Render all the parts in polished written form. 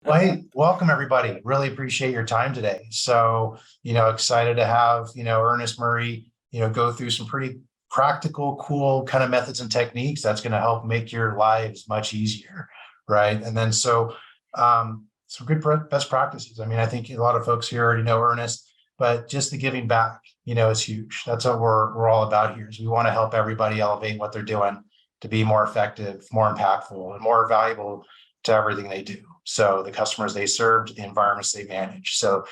Well, hey, welcome everybody. Really appreciate your time today. So, excited to have, Ernest Murry, go through some pretty practical, cool kind of methods and techniques that's going to help make your lives much easier, right? And then some good best practices. I mean, I think a lot of folks here already know Ernest, but just the giving back, is huge. That's what we're all about here. Is we want to help everybody elevate what they're doing to be more effective, more impactful, and more valuable to everything they do. So the customers they serve, the environments they manage. So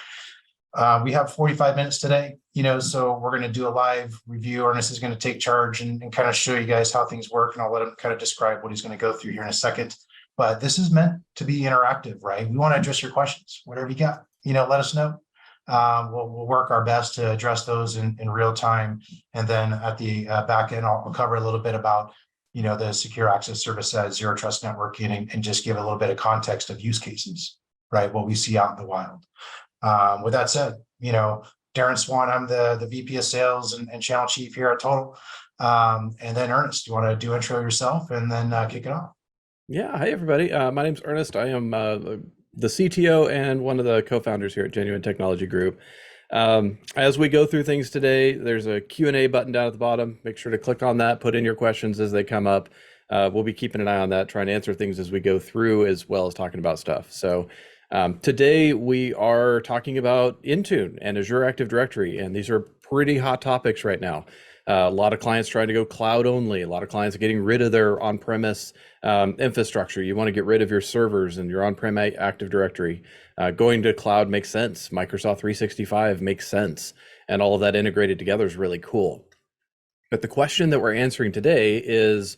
we have 45 minutes today, so we're going to do a live review. Ernest is going to take charge and kind of show you guys how things work. And I'll let him kind of describe what he's going to go through here in a second. But this is meant to be interactive, right? We want to address your questions, whatever you got, let us know. We'll work our best to address those in real time. And then at the back end, I'll cover a little bit about the secure access service as zero trust networking and just give a little bit of context of use cases, right? What we see out in the wild. With that said, Darren Swan, I'm the VP of Sales and Channel Chief here at Todyl. And then Ernest, you want to do intro yourself and then kick it off? Yeah, hi everybody. My name's Ernest. I am the CTO and one of the co-founders here at Genuine Technology Group. As we go through things today, there's a Q&A button down at the bottom. Make sure to click on that, put in your questions as they come up. We'll be keeping an eye on that, trying to answer things as we go through, as well as talking about stuff. So today we are talking about Intune and Azure Active Directory, and these are pretty hot topics right now. A lot of clients trying to go cloud only. A lot of clients are getting rid of their on-premise infrastructure. You want to get rid of your servers and your on-prem Active Directory. Going to cloud makes sense. Microsoft 365 makes sense. And all of that integrated together is really cool. But the question that we're answering today is,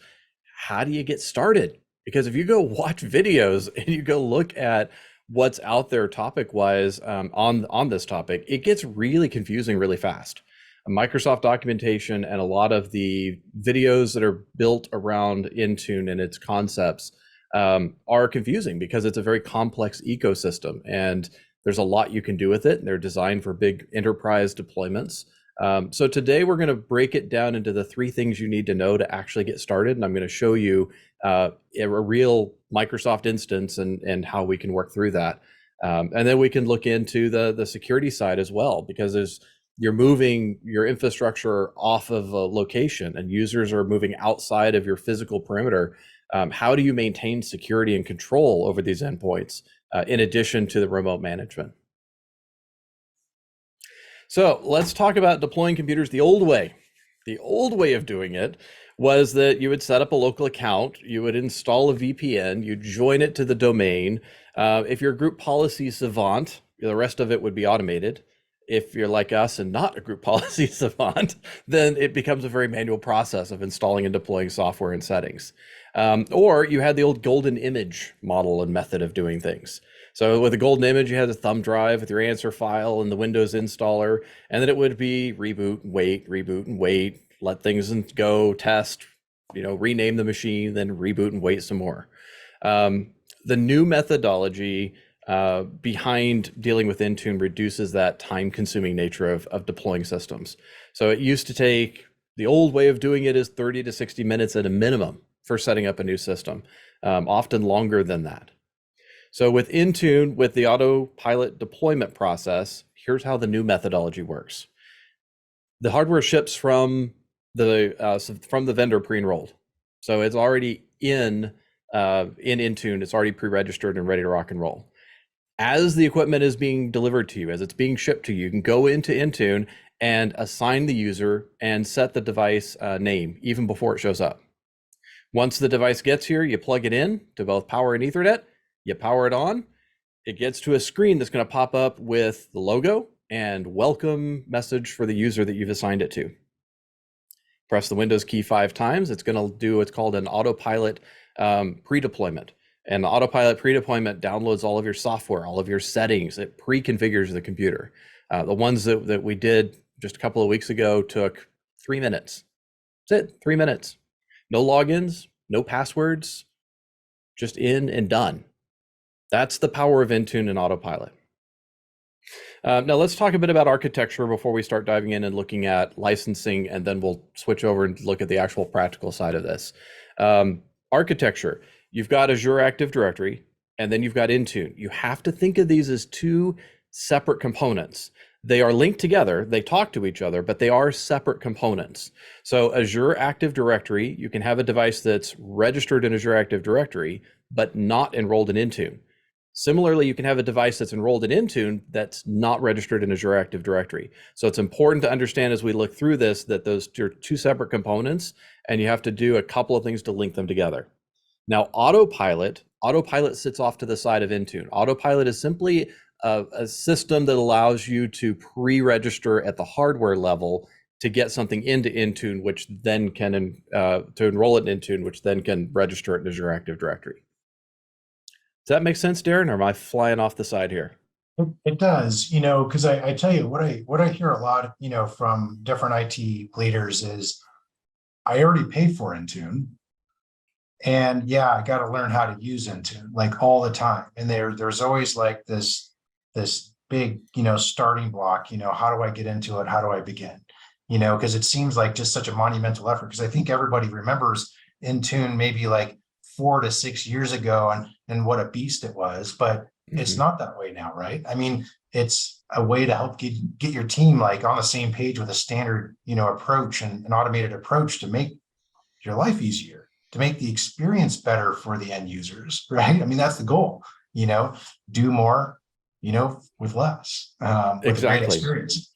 how do you get started? Because if you go watch videos and you go look at what's out there topic-wise on this topic, it gets really confusing really fast. Microsoft documentation and a lot of the videos that are built around Intune and its concepts are confusing because it's a very complex ecosystem and there's a lot you can do with it. And they're designed for big enterprise deployments. So today we're going to break it down into the 3 things you need to know to actually get started. And I'm going to show you a real Microsoft instance and how we can work through that. And then we can look into the security side as well, because you're moving your infrastructure off of a location and users are moving outside of your physical perimeter. How do you maintain security and control over these endpoints in addition to the remote management? So let's talk about deploying computers the old way. The old way of doing it was that you would set up a local account, you would install a VPN, you'd join it to the domain. If you're a group policy savant, the rest of it would be automated. If you're like us and not a group policy savant, then it becomes a very manual process of installing and deploying software and settings. Or you had the old golden image model and method of doing things. So with a golden image, you had a thumb drive with your answer file and the Windows installer, and then it would be reboot and wait, let things go, test, rename the machine, then reboot and wait some more. The new methodology behind dealing with Intune reduces that time-consuming nature of deploying systems. So it used to take, the old way of doing it is 30 to 60 minutes at a minimum for setting up a new system, often longer than that. So with Intune, with the autopilot deployment process, here's how the new methodology works. The hardware ships from the vendor pre-enrolled. So it's already in Intune, it's already pre-registered and ready to rock and roll. As the equipment is being delivered to you, as it's being shipped to you, you can go into Intune and assign the user and set the device name even before it shows up. Once the device gets here, you plug it in to both power and Ethernet, you power it on, it gets to a screen that's going to pop up with the logo and welcome message for the user that you've assigned it to. Press the Windows key 5 times, it's going to do what's called an autopilot pre-deployment. And the autopilot pre-deployment downloads all of your software, all of your settings. It pre-configures the computer. The ones that we did just a couple of weeks ago took 3 minutes. That's it, 3 minutes. No logins, no passwords, just in and done. That's the power of Intune and autopilot. Now let's talk a bit about architecture before we start diving in and looking at licensing, and then we'll switch over and look at the actual practical side of this. Architecture. You've got Azure Active Directory, and then you've got Intune. You have to think of these as two separate components. They are linked together, they talk to each other, but they are separate components. So Azure Active Directory, you can have a device that's registered in Azure Active Directory, but not enrolled in Intune. Similarly, you can have a device that's enrolled in Intune that's not registered in Azure Active Directory. So it's important to understand as we look through this that those are two separate components, and you have to do a couple of things to link them together. Now, Autopilot sits off to the side of Intune. Autopilot is simply a system that allows you to pre-register at the hardware level to get something into Intune, which then can, to enroll it in Intune, which then can register it in Azure Active Directory. Does that make sense, Darren, or am I flying off the side here? It does, you know, because I tell you what I hear a lot, you know, from different IT leaders is I already pay for Intune. And yeah, I got to learn how to use Intune like all the time. And there's always like this big, you know, starting block, you know, how do I get into it? How do I begin? You know, because it seems like just such a monumental effort. Because I think everybody remembers Intune maybe like 4 to 6 years ago and what a beast it was, but it's not that way now, right? I mean, it's a way to help get your team like on the same page with a standard, you know, approach and an automated approach to make your life easier, to make the experience better for the end users, right? I mean, that's the goal, you know, do more, you know, with less, with a great experience.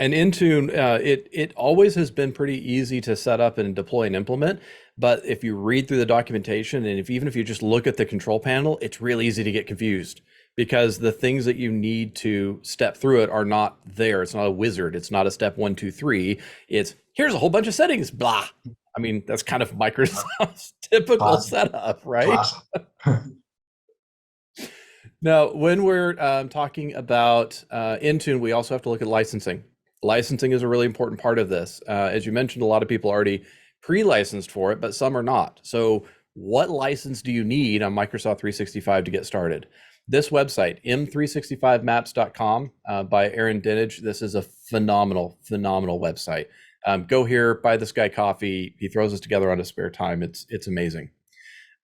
And Intune, it always has been pretty easy to set up and deploy and implement. But if you read through the documentation, and even if you just look at the control panel, it's real easy to get confused because the things that you need to step through it are not there. It's not a wizard. It's not a step 1, 2, 3. It's here's a whole bunch of settings, blah. I mean, that's kind of Microsoft's typical setup, right? Now, when we're talking about Intune, we also have to look at licensing. Licensing is a really important part of this. As you mentioned, a lot of people are already pre-licensed for it, but some are not. So what license do you need on Microsoft 365 to get started? This website, m365maps.com by Aaron Dinage, this is a phenomenal website. Go here, buy this guy coffee. He throws this together on his spare time. It's amazing.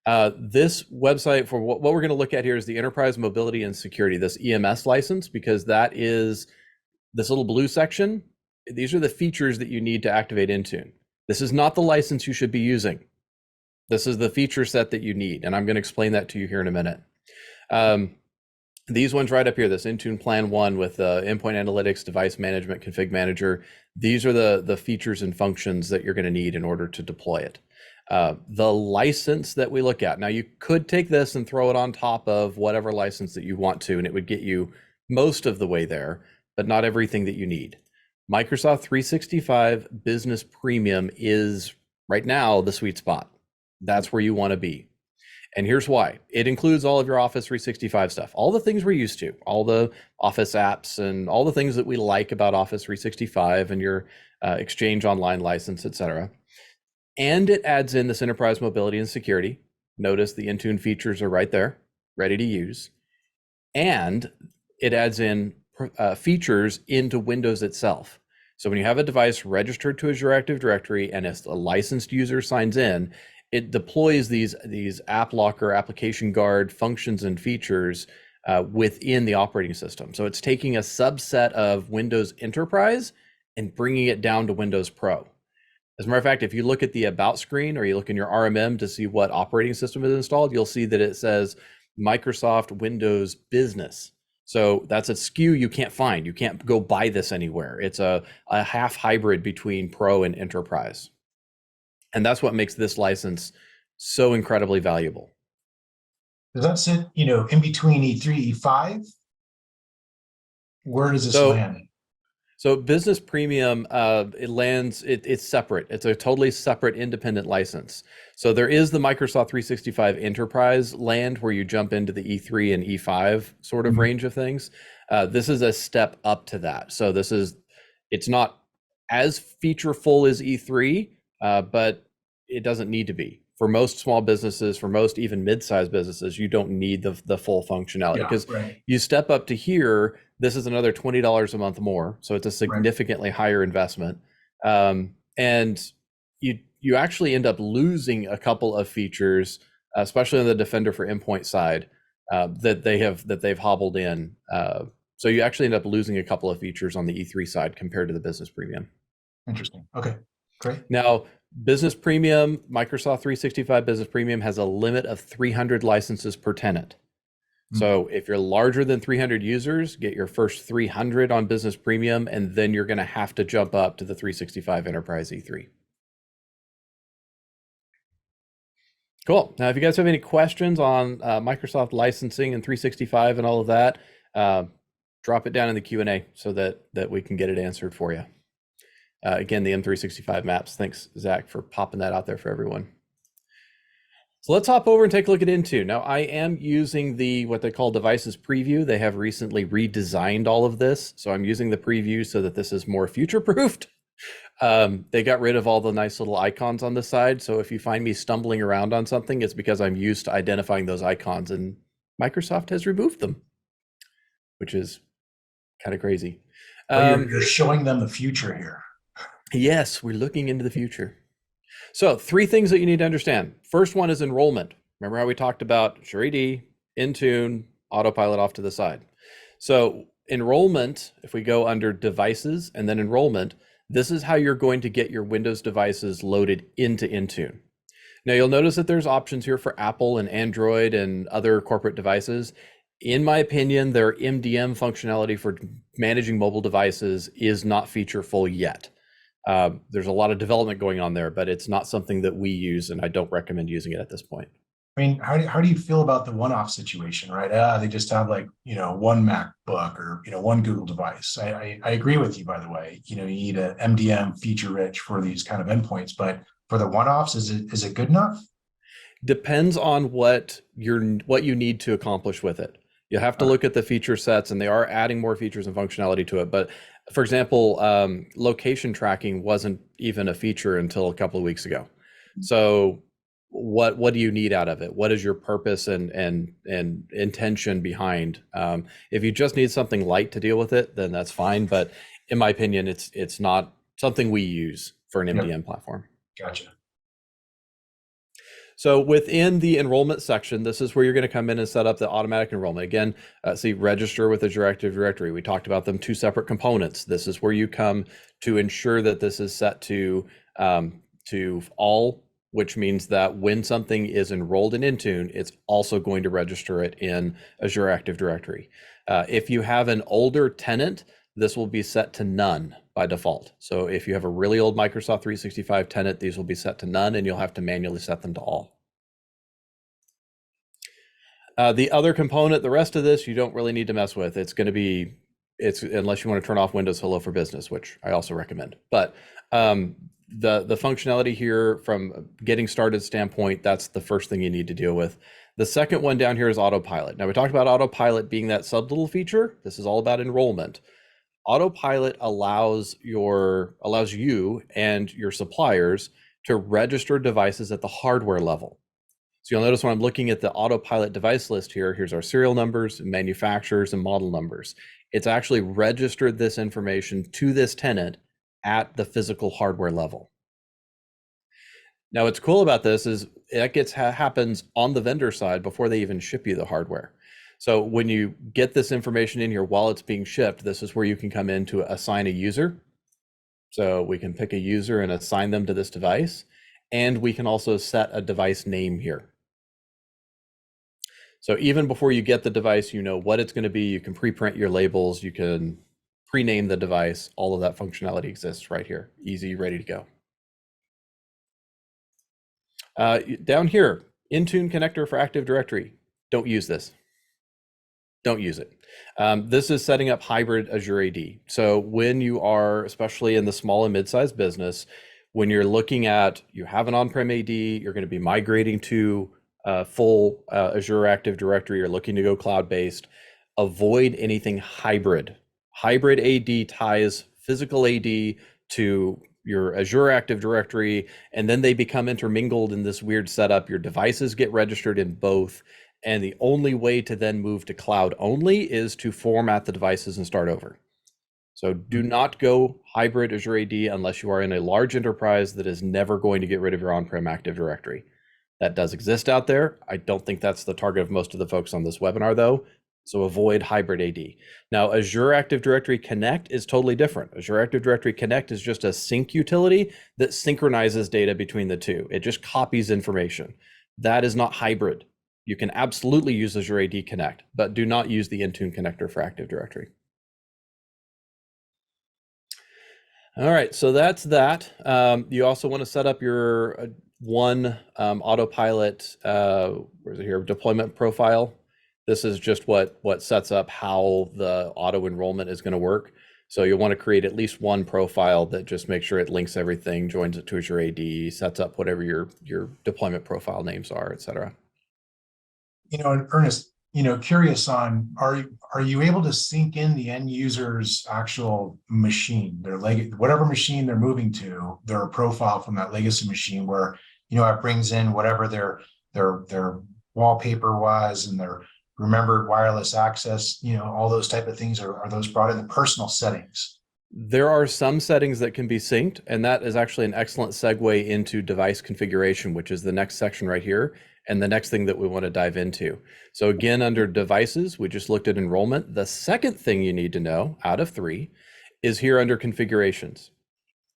This website, for what we're going to look at here, is the Enterprise Mobility and Security, this EMS license, because that is this little blue section. These are the features that you need to activate Intune. This is not the license you should be using. This is the feature set that you need, and I'm going to explain that to you here in a minute. These ones right up here, this Intune Plan 1 with Endpoint Analytics, Device Management, Config Manager, these are the features and functions that you're going to need in order to deploy it. The license that we look at, now you could take this and throw it on top of whatever license that you want to, and it would get you most of the way there, but not everything that you need. Microsoft 365 Business Premium is right now the sweet spot. That's where you want to be. And here's why. It includes all of your Office 365 stuff, all the things we're used to, all the Office apps and all the things that we like about Office 365 and your Exchange Online license, etc. And it adds in this Enterprise Mobility and Security. Notice the Intune features are right there, ready to use. And it adds in features into Windows itself. So when you have a device registered to Azure Active Directory and a licensed user signs in, it deploys these app locker, application guard functions and features within the operating system. So it's taking a subset of Windows Enterprise and bringing it down to Windows Pro. As a matter of fact, if you look at the About screen or you look in your RMM to see what operating system is installed, you'll see that it says Microsoft Windows Business. So that's a SKU you can't find. You can't go buy this anywhere. It's a half hybrid between Pro and Enterprise. And that's what makes this license so incredibly valuable. Does that sit, you know, in between E3, E5? Where does this land? So Business Premium, it lands, it's separate. It's a totally separate independent license. So there is the Microsoft 365 Enterprise land where you jump into the E3 and E5 sort of range of things. This is a step up to that. So it's not as featureful as E3, but it doesn't need to be. For most small businesses, for most even mid-sized businesses, you don't need the full functionality because you step up to here, this is another $20 a month more. So it's a significantly higher investment. And you actually end up losing a couple of features, especially on the Defender for Endpoint side. that they've hobbled in. So you actually end up losing a couple of features on the E3 side compared to the Business Premium. Interesting. Okay, great. Now, Business Premium, Microsoft 365 Business Premium has a limit of 300 licenses per tenant. So if you're larger than 300 users, get your first 300 on Business Premium, and then you're going to have to jump up to the 365 Enterprise E3. Cool. Now, if you guys have any questions on Microsoft licensing and 365 and all of that, drop it down in the Q&A so that we can get it answered for you. Again, the M365 maps. Thanks, Zach, for popping that out there for everyone. So let's hop over and take a look at Intune. Now, I am using what they call Devices Preview. They have recently redesigned all of this. So I'm using the preview so that this is more future-proofed. They got rid of all the nice little icons on the side. So if you find me stumbling around on something, it's because I'm used to identifying those icons, and Microsoft has removed them, which is kind of crazy. Well, you're showing them the future here. Yes, we're looking into the future. So 3 things that you need to understand. First one is enrollment. Remember how we talked about Azure AD, Intune, autopilot off to the side. So enrollment, if we go under devices and then enrollment, this is how you're going to get your Windows devices loaded into Intune. Now you'll notice that there's options here for Apple and Android and other corporate devices. In my opinion, their MDM functionality for managing mobile devices is not featureful yet. There's a lot of development going on there, but it's not something that we use, and I don't recommend using it at this point. I mean, how do you feel about the one-off situation, right? They just have like, one MacBook or, one Google device. I agree with you, by the way. You need a MDM feature rich for these kind of endpoints, but for the one-offs, is it good enough? Depends on what you need to accomplish with it. You have to look at the feature sets, and they are adding more features and functionality to it. But for example, location tracking wasn't even a feature until a couple of weeks ago. So what do you need out of it? What is your purpose and intention behind? If you just need something light to deal with it, then that's fine. But in my opinion, it's not something we use for an MDM platform. Gotcha. So within the enrollment section, this is where you're going to come in and set up the automatic enrollment. Again, see, register with Azure Active Directory. We talked about them 2 separate components. This is where you come to ensure that this is set to all, which means that when something is enrolled in Intune, it's also going to register it in Azure Active Directory. If you have an older tenant, this will be set to none by default. So if you have a really old Microsoft 365 tenant, these will be set to none, and you'll have to manually set them to all. The other component, the rest of this, you don't really need to mess with. It's going to be, unless you want to turn off Windows Hello for Business, which I also recommend. But the functionality here from getting started standpoint, that's the first thing you need to deal with. The second one down here is autopilot. Now we talked about autopilot being that sub little feature. This is all about enrollment. Autopilot allows you and your suppliers to register devices at the hardware level. So you'll notice when I'm looking at the autopilot device list here, here's our serial numbers, manufacturers, and model numbers. It's actually registered this information to this tenant at the physical hardware level. Now, what's cool about this is it happens on the vendor side before they even ship you the hardware. So when you get this information in here while it's being shipped, this is where you can come in to assign a user. So we can pick a user and assign them to this device. And we can also set a device name here. So even before you get the device, you know what it's going to be. You can pre-print your labels. You can pre-name the device. All of that functionality exists right here. Easy, ready to go. Down here, Intune connector for Active Directory. Don't use this. Don't use it. This is setting up hybrid Azure AD. So when you are, especially in the small and mid-sized business, when you're looking at, you have an on-prem AD, you're going to be migrating to full Azure Active Directory, you're looking to go cloud-based, avoid anything hybrid. Hybrid AD ties physical AD to your Azure Active Directory, and then they become intermingled in this weird setup. Your devices get registered in both. And the only way to then move to cloud only is to format the devices and start over. So do not go hybrid Azure AD unless you are in a large enterprise that is never going to get rid of your on-prem Active Directory. That does exist out there. I don't think that's the target of most of the folks on this webinar, though. So avoid hybrid AD. Now, Azure Active Directory Connect is totally different. Azure Active Directory Connect is just a sync utility that synchronizes data between the two. It just copies information. That is not hybrid. You can absolutely use Azure AD Connect, but do not use the Intune connector for Active Directory. All right, so that's that. You also want to set up your one autopilot, where is it here, deployment profile. This is just what sets up how the auto enrollment is going to work. So you'll want to create at least one profile that just makes sure it links everything, joins it to Azure AD, sets up whatever your deployment profile names are, et cetera. And Ernest, curious on, are you able to sync in the end user's actual machine, their whatever machine they're moving to, their profile from that legacy machine, where it brings in whatever their wallpaper was and their remembered wireless access, all those type of things, are those brought in the personal settings? There are some settings that can be synced, and that is actually an excellent segue into device configuration, which is the next section right here, and the next thing that we want to dive into. So again, under devices, we just looked at enrollment. The second thing you need to know out of 3 is here under configurations.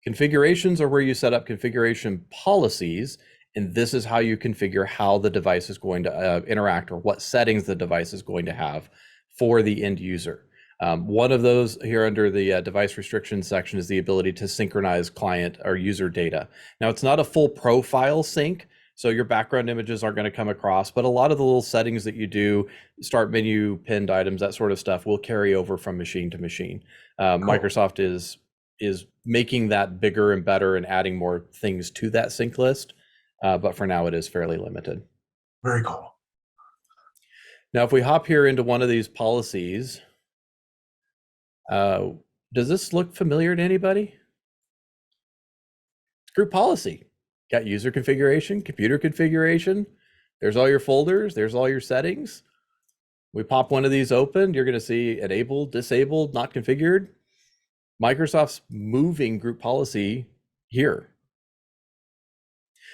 Configurations are where you set up configuration policies, and this is how you configure how the device is going to interact, or what settings the device is going to have for the end user. One of those here under the device restrictions section is the ability to synchronize client or user data. Now, it's not a full profile sync, so your background images aren't going to come across, but a lot of the little settings that you do, start menu, pinned items, that sort of stuff, will carry over from machine to machine. Cool. Microsoft is making that bigger and better and adding more things to that sync list, but for now it is fairly limited. Very cool. Now, if we hop here into one of these policies, does this look familiar to anybody? It's group policy. Got user configuration, computer configuration. There's all your folders. There's all your settings. We pop one of these open. You're going to see enabled, disabled, not configured. Microsoft's moving group policy here.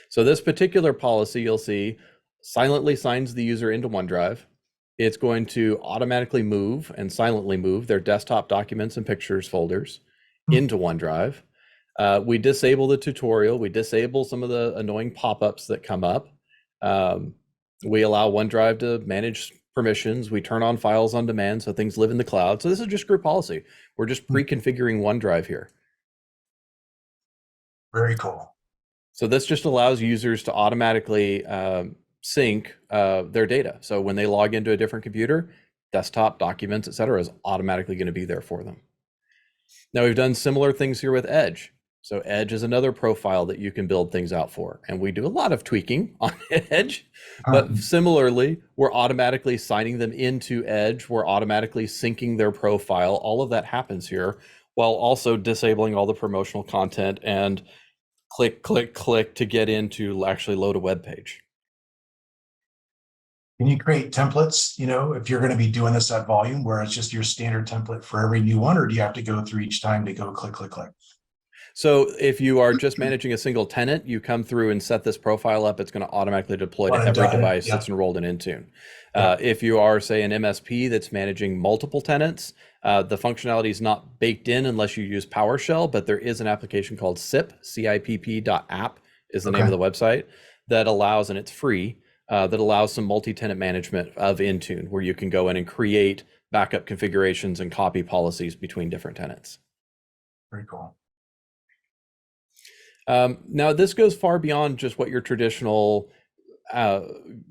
So this particular policy, you'll see, silently signs the user into OneDrive. It's going to automatically move and silently move their desktop documents and pictures folders into OneDrive. We disable the tutorial. We disable some of the annoying pop-ups that come up. We allow OneDrive to manage permissions. We turn on files on demand so things live in the cloud. So this is just group policy. We're just pre-configuring OneDrive here. Very cool. So this just allows users to automatically sync their data. So when they log into a different computer, desktop, documents, et cetera, is automatically going to be there for them. Now, we've done similar things here with Edge. So Edge is another profile that you can build things out for. And we do a lot of tweaking on Edge, but similarly, we're automatically signing them into Edge. We're automatically syncing their profile. All of that happens here, while also disabling all the promotional content and click, click, click to get into actually load a web page. Can you create templates, if you're going to be doing this at volume, where it's just your standard template for every new one, or do you have to go through each time to go click, click, click? So if you are just managing a single tenant, you come through and set this profile up, it's going to automatically deploy to every device that's enrolled in Intune. If you are, say, an MSP that's managing multiple tenants, the functionality is not baked in unless you use PowerShell, but there is an application called cipp.app is the name of the website, that allows, and it's free, that allows some multi-tenant management of Intune, where you can go in and create backup configurations and copy policies between different tenants. Very cool. Now, this goes far beyond just what your traditional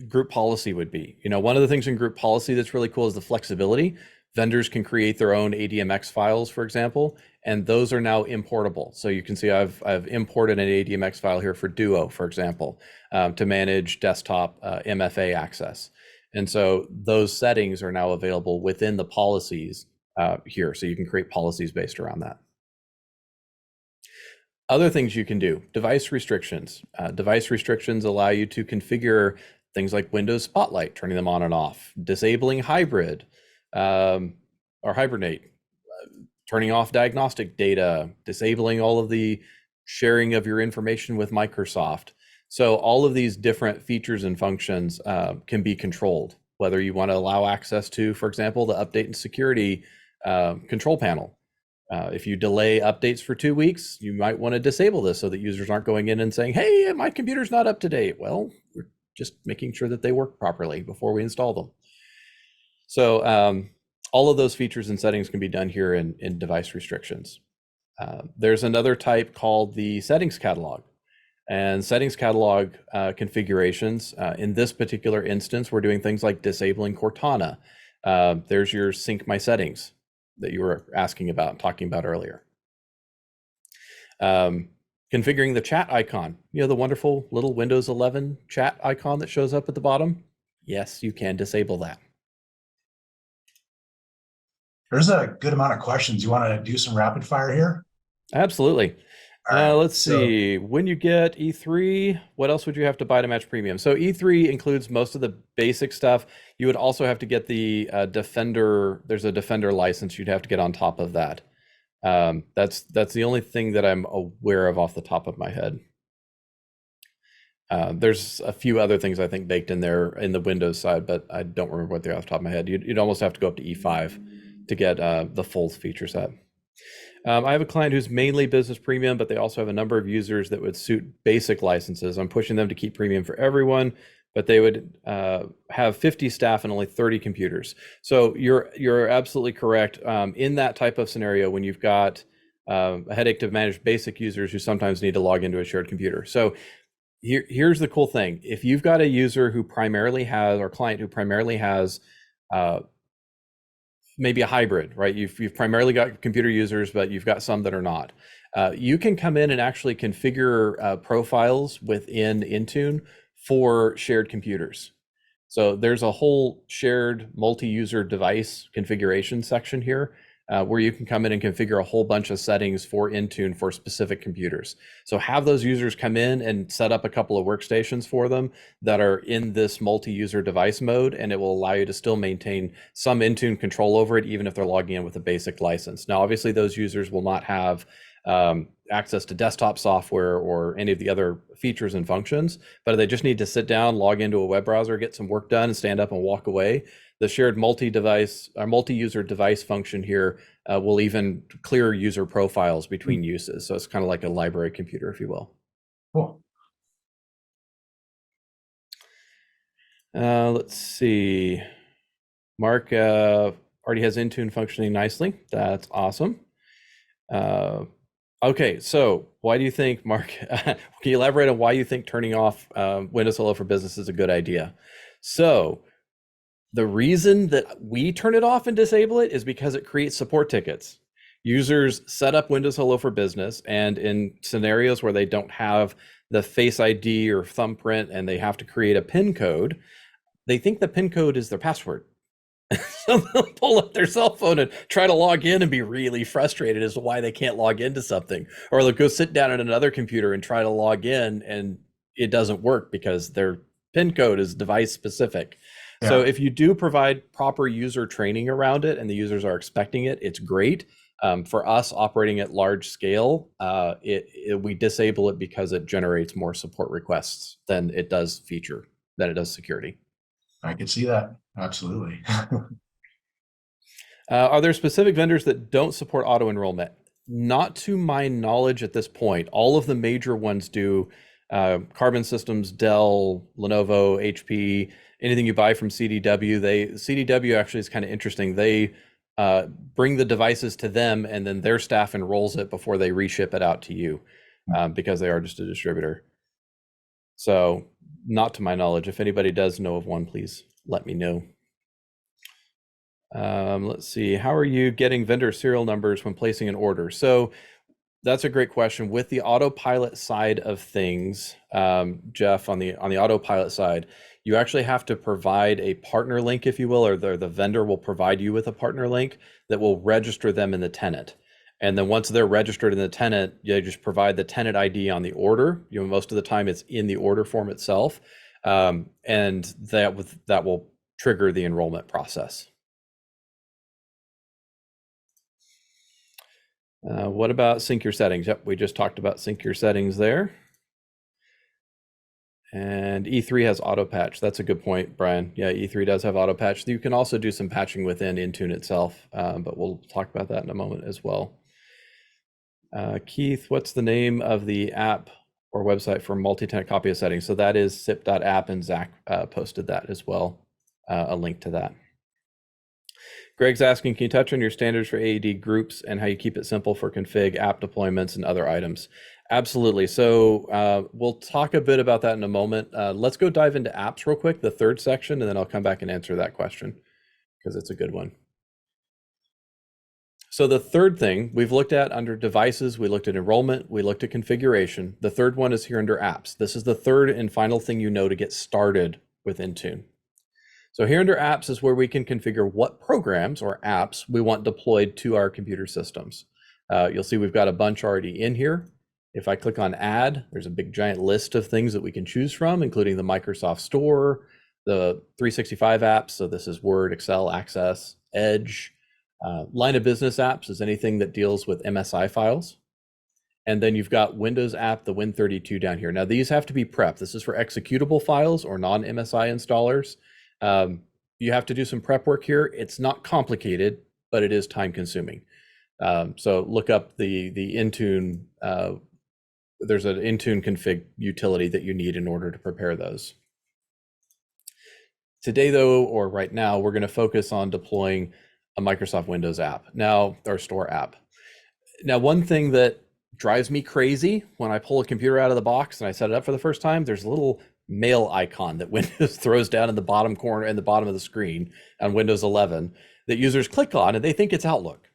group policy would be. One of the things in group policy that's really cool is the flexibility. Vendors can create their own ADMX files, for example, and those are now importable. So you can see I've imported an ADMX file here for Duo, for example, to manage desktop MFA access. And so those settings are now available within the policies here. So you can create policies based around that. Other things you can do, device restrictions. Device restrictions allow you to configure things like Windows Spotlight, turning them on and off, disabling hybrid or hibernate, turning off diagnostic data, disabling all of the sharing of your information with Microsoft. So all of these different features and functions can be controlled, whether you want to allow access to, for example, the update and security control panel. If you delay updates for 2 weeks, you might want to disable this so that users aren't going in and saying, hey, my computer's not up to date. Well, we're just making sure that they work properly before we install them. So all of those features and settings can be done here in device restrictions. There's another type called the settings catalog. And settings catalog configurations. In this particular instance, we're doing things like disabling Cortana. There's your sync my settings that you were asking about, talking about earlier. Configuring the chat icon, the wonderful little Windows 11 chat icon that shows up at the bottom. Yes, you can disable that. There's a good amount of questions. You want to do some rapid fire here? Absolutely. Right, let's see. When you get E3, what else would you have to buy to match premium? So E3 includes most of the basic stuff. You would also have to get the Defender. There's a Defender license you'd have to get on top of that. That's the only thing that I'm aware of off the top of my head. There's a few other things I think baked in there in the Windows side, but I don't remember what they're off the top of my head. You'd almost have to go up to E5 to get the full feature set. I have a client who's mainly business premium, but they also have a number of users that would suit basic licenses. I'm pushing them to keep premium for everyone, but they would have 50 staff and only 30 computers. So you're absolutely correct. In that type of scenario, when you've got a headache to manage basic users who sometimes need to log into a shared computer. So here's the cool thing. If you've got a user who primarily has, or client who primarily has maybe a hybrid, right? You've primarily got computer users, but you've got some that are not. You can come in and actually configure profiles within Intune for shared computers. So there's a whole shared multi-user device configuration section here where you can come in and configure a whole bunch of settings for Intune for specific computers. So have those users come in and set up a couple of workstations for them that are in this multi-user device mode, and it will allow you to still maintain some Intune control over it, even if they're logging in with a basic license. Now, obviously, those users will not have access to desktop software or any of the other features and functions, but they just need to sit down, log into a web browser, get some work done, and stand up and walk away. The shared multi-device or multi-user device function here will even clear user profiles between uses. So it's kind of like a library computer, if you will. Cool. Let's see. Mark already has Intune functioning nicely. That's awesome. Okay, so why do you think, Mark, can you elaborate on why you think turning off Windows Hello for Business is a good idea? So the reason that we turn it off and disable it is because it creates support tickets. Users set up Windows Hello for Business, and in scenarios where they don't have the Face ID or thumbprint and they have to create a PIN code, they think the PIN code is their password. So they'll pull up their cell phone and try to log in and be really frustrated as to why they can't log into something. Or they'll go sit down at another computer and try to log in and it doesn't work because their PIN code is device specific. Yeah. So if you do provide proper user training around it and the users are expecting it, it's great. For us operating at large scale, we disable it because it generates more support requests than it does security. I can see that. Absolutely. Are there specific vendors that don't support auto enrollment? Not to my knowledge at this point. All of the major ones do. Carbon Systems, Dell, Lenovo, HP, anything you buy from CDW. CDW actually is kind of interesting. They bring the devices to them and then their staff enrolls it before they reship it out to you because they are just a distributor. So not to my knowledge. If anybody does know of one, please let me know. Let's see. How are you getting vendor serial numbers when placing an order? So that's a great question. With the autopilot side of things, Jeff, on the autopilot side, you actually have to provide a partner link, if you will, or the vendor will provide you with a partner link that will register them in the tenant. And then once they're registered in the tenant, you just provide the tenant ID on the order. Most of the time it's in the order form itself, and that will trigger the enrollment process. What about sync your settings? Yep, we just talked about sync your settings there. And E3 has auto patch. That's a good point, Brian. Yeah, E3 does have auto patch. You can also do some patching within Intune itself, but we'll talk about that in a moment as well. Keith, what's the name of the app or website for multi-tenant copy of settings? So that is sip.app, and Zach posted that as well, a link to that. Greg's asking, can you touch on your standards for AED groups and how you keep it simple for config, app deployments, and other items? Absolutely. So we'll talk a bit about that in a moment. Let's go dive into apps real quick, the third section, and then I'll come back and answer that question because it's a good one. So the third thing we've looked at under devices, we looked at enrollment, we looked at configuration. The third one is here under apps. This is the third and final thing you know to get started with Intune. So here under apps is where we can configure what programs or apps we want deployed to our computer systems. You'll see we've got a bunch already in here. If I click on add, there's a big giant list of things that we can choose from, including the Microsoft Store, the 365 apps. So this is Word, Excel, Access, Edge. Line of business apps is anything that deals with MSI files. And then you've got Windows app, the Win32 down here. Now these have to be prepped. This is for executable files or non-MSI installers. You have to do some prep work here. It's not complicated, but it is time consuming. So look up the Intune. There's an Intune config utility that you need in order to prepare those. Today though, or right now, we're going to focus on deploying a Microsoft Windows app now, or store app. Now, one thing that drives me crazy when I pull a computer out of the box and I set it up for the first time, there's a little mail icon that Windows throws down in the bottom corner in the bottom of the screen on Windows 11 that users click on and they think it's Outlook.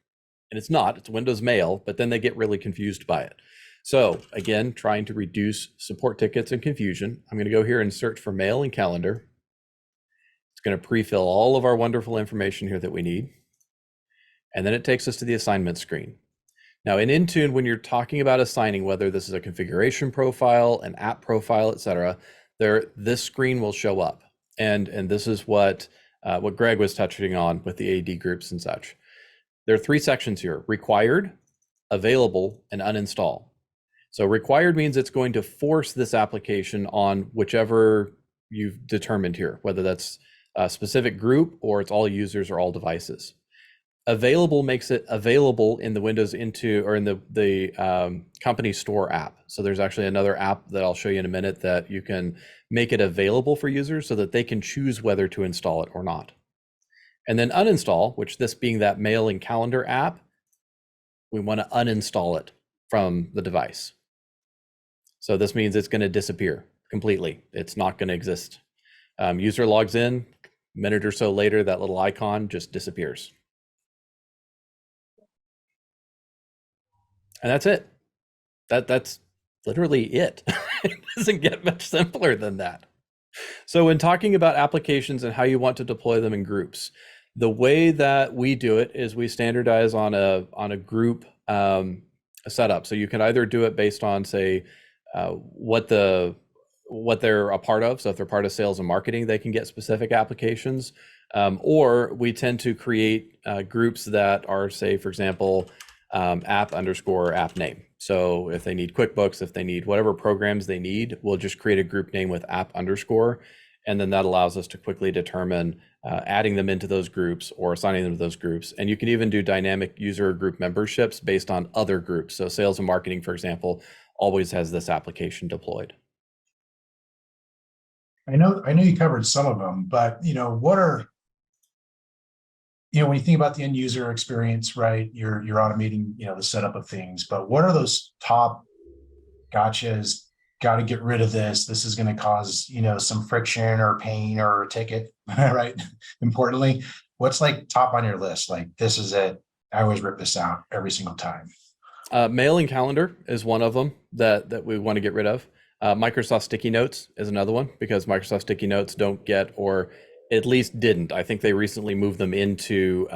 And it's not, it's Windows Mail, but then they get really confused by it. So again, trying to reduce support tickets and confusion, I'm going to go here and search for mail and calendar. It's going to pre-fill all of our wonderful information here that we need. And then it takes us to the assignment screen. Now in Intune, when you're talking about assigning, whether this is a configuration profile, an app profile, etc., this screen will show up. And this is what Greg was touching on with the AD groups and such. There are three sections here: required, available, and uninstall. So required means it's going to force this application on whichever you've determined here, whether that's a specific group or it's all users or all devices. Available makes it available in the Windows Intune or in the company store app. So there's actually another app that I'll show you in a minute that you can make it available for users so that they can choose whether to install it or not. And then uninstall, which this being that mail and calendar app, we want to uninstall it from the device. So this means it's going to disappear completely. It's not going to exist. User logs in, a minute or so later, that little icon just disappears. And that's it. That's literally it. It doesn't get much simpler than that. So when talking about applications and how you want to deploy them in groups, the way that we do it is we standardize on a group setup. So you can either do it based on, say, what they're a part of. So if they're part of sales and marketing, they can get specific applications. Or we tend to create groups that are, say, for example, app_app name. So if they need QuickBooks, if they need whatever programs they need, we'll just create a group name with app_, and then that allows us to quickly determine adding them into those groups or assigning them to those groups. And you can even do dynamic user group memberships based on other groups. So sales and marketing, for example, always has this application deployed. I know you covered some of them, but what are, when you think about the end user experience, right? You're automating, the setup of things, but what are those top gotchas? Got to get rid of this. This is going to cause, some friction or pain or a ticket, right? Importantly, what's like top on your list? Like, this is it. I always rip this out every single time. Mail and calendar is one of them that we want to get rid of. Microsoft Sticky Notes is another one, because Microsoft Sticky Notes don't get, or at least didn't. I think they recently moved them into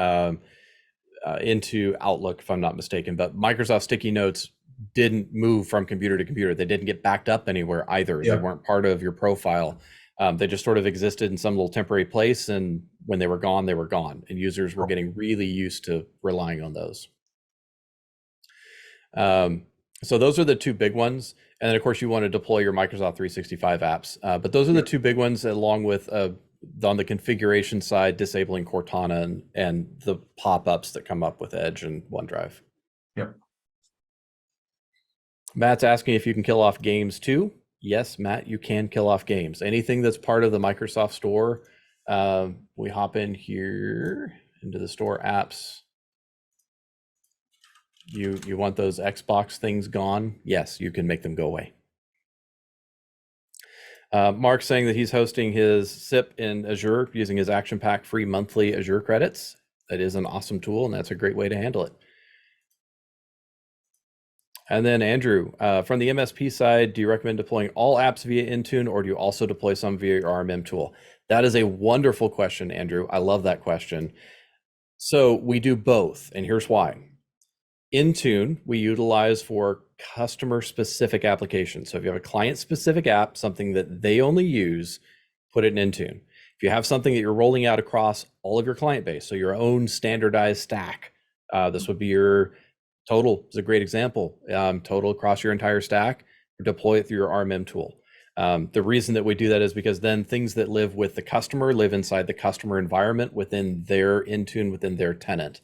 Outlook, if I'm not mistaken. But Microsoft Sticky Notes didn't move from computer to computer. They didn't get backed up anywhere either. Yeah. They weren't part of your profile. They just sort of existed in some little temporary place, and when they were gone, they were gone. And users were getting really used to relying on those. So those are the two big ones. And then of course you want to deploy your Microsoft 365 apps. But those are the two big ones, along with on the configuration side, disabling Cortana and the pop-ups that come up with Edge and OneDrive. Yep. Matt's asking if you can kill off games too. Yes, Matt, you can kill off games. Anything that's part of the Microsoft Store. We hop in here into the store apps. You want those Xbox things gone? Yes, you can make them go away. Mark's saying that he's hosting his SIP in Azure using his Action Pack free monthly Azure credits. That is an awesome tool, and that's a great way to handle it. And then Andrew, from the MSP side, do you recommend deploying all apps via Intune, or do you also deploy some via your RMM tool? That is a wonderful question, Andrew. I love that question. So we do both, and here's why. Intune, we utilize for customer-specific applications. So if you have a client-specific app, something that they only use, put it in Intune. If you have something that you're rolling out across all of your client base, so your own standardized stack, this would be your Total is a great example. Total across your entire stack, deploy it through your RMM tool. The reason that we do that is because then things that live with the customer live inside the customer environment within their Intune, within their tenant.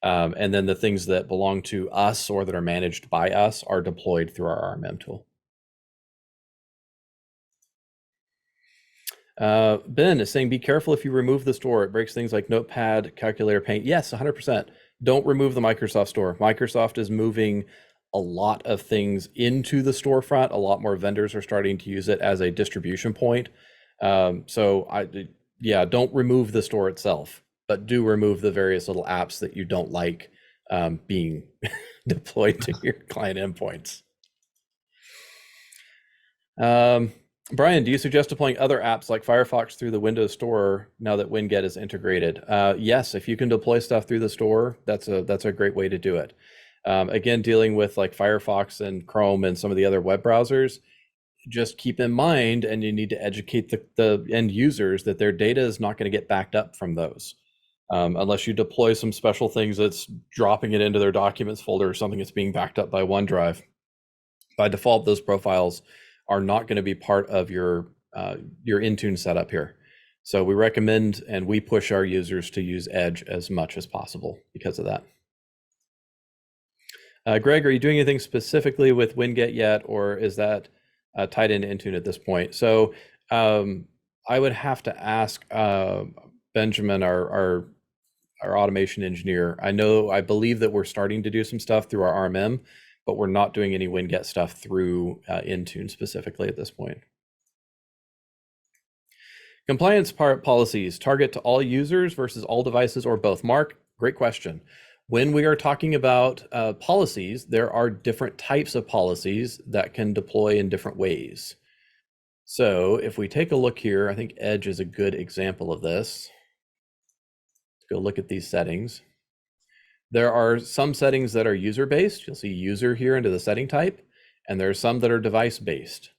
And then the things that belong to us or that are managed by us are deployed through our RMM tool. Ben is saying, be careful if you remove the store. It breaks things like Notepad, Calculator, Paint. Yes, 100%. Don't remove the Microsoft Store. Microsoft is moving a lot of things into the storefront. A lot more vendors are starting to use it as a distribution point. Yeah, don't remove the store itself, but do remove the various little apps that you don't like being deployed to your client endpoints. Brian, do you suggest deploying other apps like Firefox through the Windows Store now that Winget is integrated? Yes, if you can deploy stuff through the store, that's a great way to do it. Again, dealing with like Firefox and Chrome and some of the other web browsers, just keep in mind, and you need to educate the end users that their data is not going to get backed up from those. Unless you deploy some special things that's dropping it into their documents folder or something that's being backed up by OneDrive. By default, those profiles are not going to be part of your Intune setup here. So we recommend and we push our users to use Edge as much as possible because of that. Greg, are you doing anything specifically with Winget yet, or is that tied into Intune at this point? So I would have to ask Benjamin, our automation engineer. I believe that we're starting to do some stuff through our RMM, but we're not doing any Winget stuff through Intune specifically at this point. Compliance policies, target to all users versus all devices or both? Mark, great question. When we are talking about policies, there are different types of policies that can deploy in different ways. So if we take a look here, I think Edge is a good example of this. Let's go look at these settings. There are some settings that are user-based. You'll see user here into the setting type, and there are some that are device-based.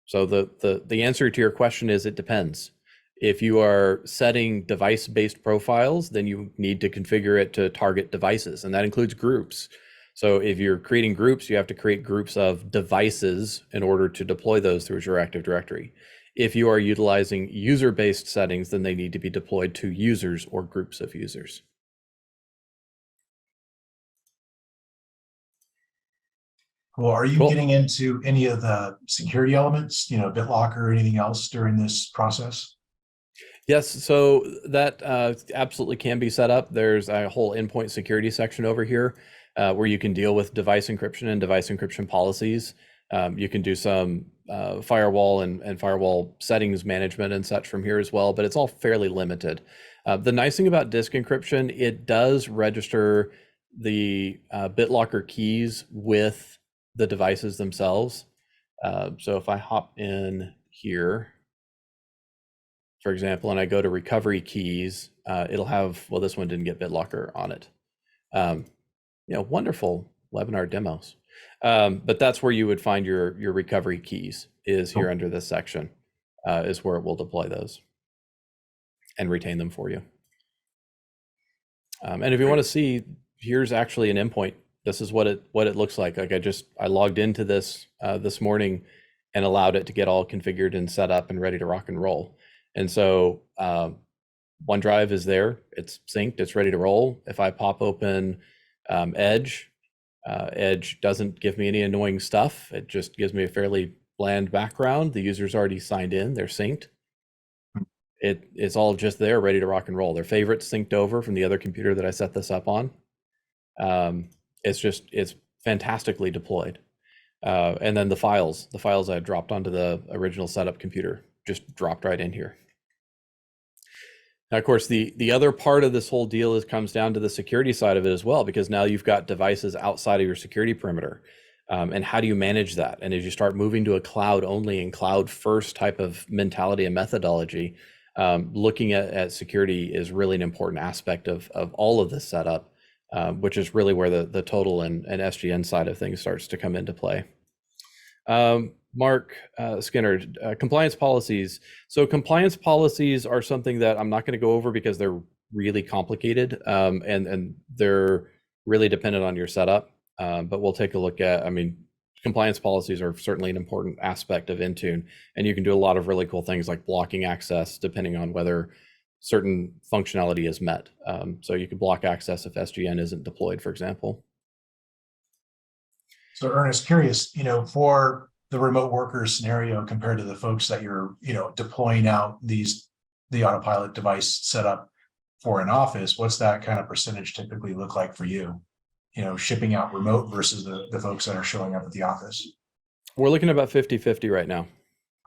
So the answer to your question is it depends. If you are setting device-based profiles, then you need to configure it to target devices, and that includes groups. So if you're creating groups, you have to create groups of devices in order to deploy those through your Active Directory. If you are utilizing user-based settings, then they need to be deployed to users or groups of users. Well, are you getting into any of the security elements, BitLocker or anything else during this process? Yes, so that absolutely can be set up. There's a whole endpoint security section over here where you can deal with device encryption and device encryption policies. You can do some firewall and firewall settings management and such from here as well, but it's all fairly limited. The nice thing about disk encryption, it does register the BitLocker keys with the devices themselves. So if I hop in here, for example, and I go to recovery keys, it'll have, well, this one didn't get BitLocker on it. Wonderful webinar demos. But that's where you would find your recovery keys is here under this section, is where it will deploy those and retain them for you. And if you want to see, here's actually an endpoint This is what it looks like. Like I logged into this this morning and allowed it to get all configured and set up and ready to rock and roll. And so OneDrive is there, it's synced, it's ready to roll. If I pop open Edge, Edge doesn't give me any annoying stuff. It just gives me a fairly bland background. The user's already signed in, they're synced. It's all just there, ready to rock and roll. Their favorites synced over from the other computer that I set this up on. It's fantastically deployed. And then the files I dropped onto the original setup computer just dropped right in here. Now, of course, the other part of this whole deal comes down to the security side of it as well, because now you've got devices outside of your security perimeter. And how do you manage that? And as you start moving to a cloud only and cloud first type of mentality and methodology, looking at security is really an important aspect of all of this setup, which is really where the total and SGN side of things starts to come into play. Mark Skinner, compliance policies. So compliance policies are something that I'm not going to go over because they're really complicated, and they're really dependent on your setup. But we'll take a look at, I mean, compliance policies are certainly an important aspect of Intune, and you can do a lot of really cool things like blocking access depending on whether certain functionality is met. So you could block access if SGN isn't deployed, for example. So Ernest, curious, for the remote workers scenario compared to the folks that you're, deploying out the autopilot device set up for an office, what's that kind of percentage typically look like for you? Shipping out remote versus the folks that are showing up at the office? We're looking at about 50-50 right now.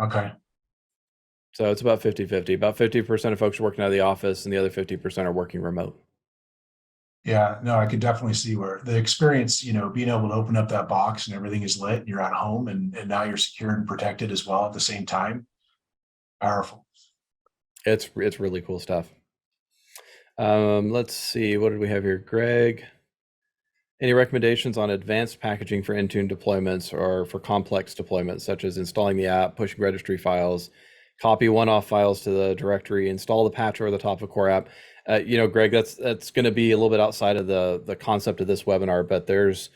Okay. So it's about 50-50. About 50% of folks are working out of the office and the other 50% are working remote. Yeah, no, I could definitely see where the experience, being able to open up that box and everything is lit and you're at home and now you're secure and protected as well at the same time. Powerful. It's really cool stuff. Let's see, what did we have here? Greg. Any recommendations on advanced packaging for Intune deployments or for complex deployments, such as installing the app, pushing registry files, copy one-off files to the directory, install the patch over the top of core app? Greg, that's going to be a little bit outside of the concept of this webinar, but there's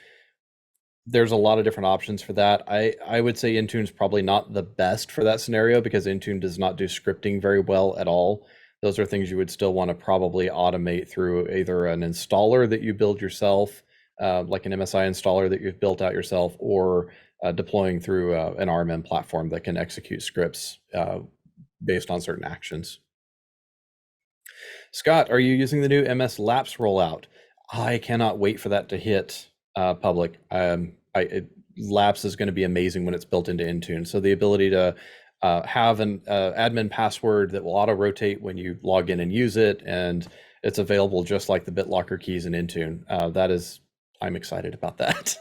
a lot of different options for that. I would say Intune's probably not the best for that scenario because Intune does not do scripting very well at all. Those are things you would still want to probably automate through either an installer that you build yourself, like an MSI installer that you've built out yourself, or deploying through an RMM platform that can execute scripts based on certain actions. Scott, are you using the new MS Lapse rollout? I cannot wait for that to hit public. Lapse is going to be amazing when it's built into Intune. So the ability to have an admin password that will auto-rotate when you log in and use it, and it's available just like the BitLocker keys in Intune. I'm excited about that.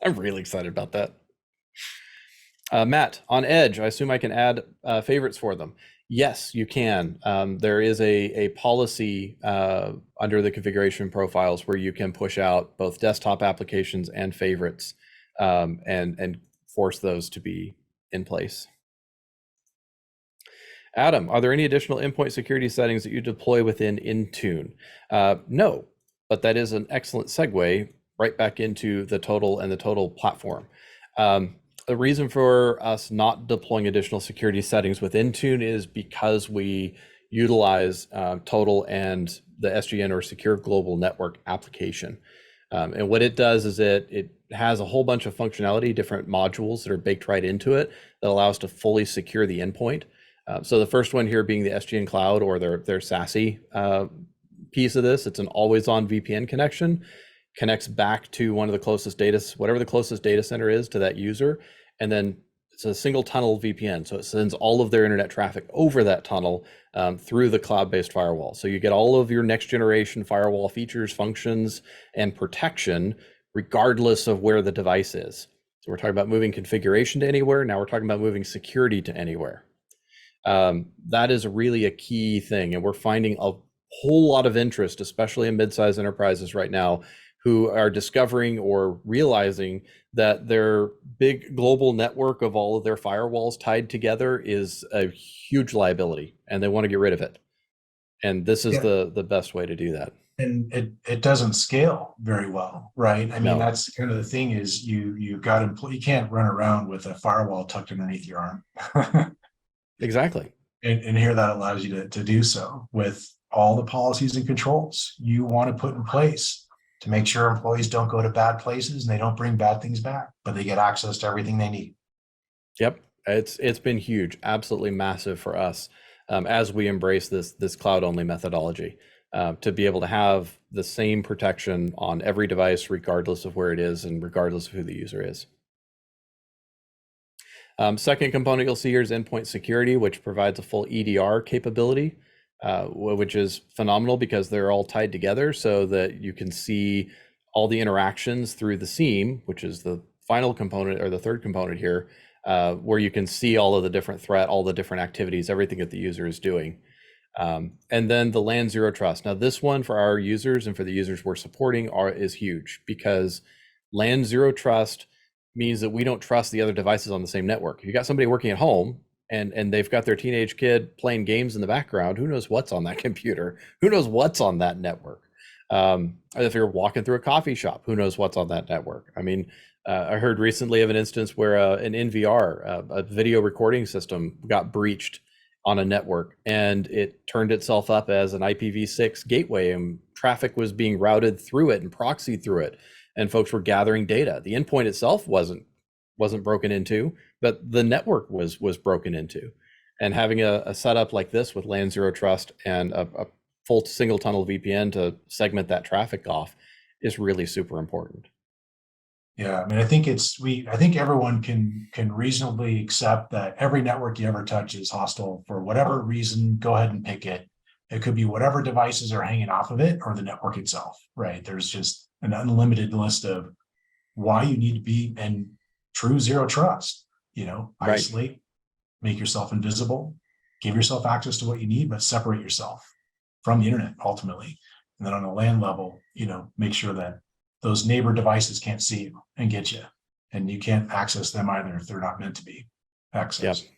I'm really excited about that. Matt, on Edge, I assume I can add favorites for them. Yes, you can. There is a policy under the configuration profiles where you can push out both desktop applications and favorites and force those to be in place. Adam, are there any additional endpoint security settings that you deploy within Intune? No, but that is an excellent segue right back into the Total and the Total platform. The reason for us not deploying additional security settings with Intune is because we utilize Total and the SGN or Secure Global Network application. And what it does is it has a whole bunch of functionality, different modules that are baked right into it that allow us to fully secure the endpoint. So the first one here being the SGN Cloud or their SASE piece of this. It's an always-on VPN connection, connects back to one of the closest whatever the closest data center is to that user, and then it's a single tunnel VPN. So it sends all of their internet traffic over that tunnel through the cloud-based firewall. So you get all of your next generation firewall features, functions, and protection, regardless of where the device is. So we're talking about moving configuration to anywhere. Now we're talking about moving security to anywhere. That is really a key thing. And we're finding a whole lot of interest, especially in mid-sized enterprises right now, who are discovering or realizing that their big global network of all of their firewalls tied together is a huge liability, and they want to get rid of it. And this is the best way to do that. And it doesn't scale very well, right? I mean, No, that's kind of the thing is you got you can't run around with a firewall tucked underneath your arm. exactly. And here that allows you to do so with all the policies and controls you want to put in place to make sure employees don't go to bad places and they don't bring bad things back, but they get access to everything they need. Yep, it's been huge, absolutely massive for us as we embrace this cloud only methodology to be able to have the same protection on every device, regardless of where it is and regardless of who the user is. Second component you'll see here is Endpoint Security, which provides a full EDR capability, which is phenomenal because they're all tied together so that you can see all the interactions through the SIEM, which is the final component or the third component here, where you can see all of the different threat, all the different activities, everything that the user is doing. And then the LAN Zero Trust. Now this one for our users and for the users we're supporting is huge because LAN Zero Trust means that we don't trust the other devices on the same network. If you got somebody working at home and they've got their teenage kid playing games in the background, who knows what's on that computer? Who knows what's on that network? If you're walking through a coffee shop, who knows what's on that network? I mean, I heard recently of an instance where an NVR, a video recording system, got breached on a network and it turned itself up as an IPv6 gateway and traffic was being routed through it and proxied through it. And folks were gathering data. The endpoint itself wasn't broken into, but the network was broken into. And having a setup like this with LAN Zero Trust and a full single tunnel VPN to segment that traffic off is really super important. Yeah, I mean, I think everyone can reasonably accept that every network you ever touch is hostile for whatever reason. Go ahead and pick it. It could be whatever devices are hanging off of it or the network itself, right? There's just an unlimited list of why you need to be in true zero trust. Right. Isolate, make yourself invisible, give yourself access to what you need, but separate yourself from the internet ultimately. And then on a LAN level, make sure that those neighbor devices can't see you and get you, and you can't access them either if they're not meant to be accessed.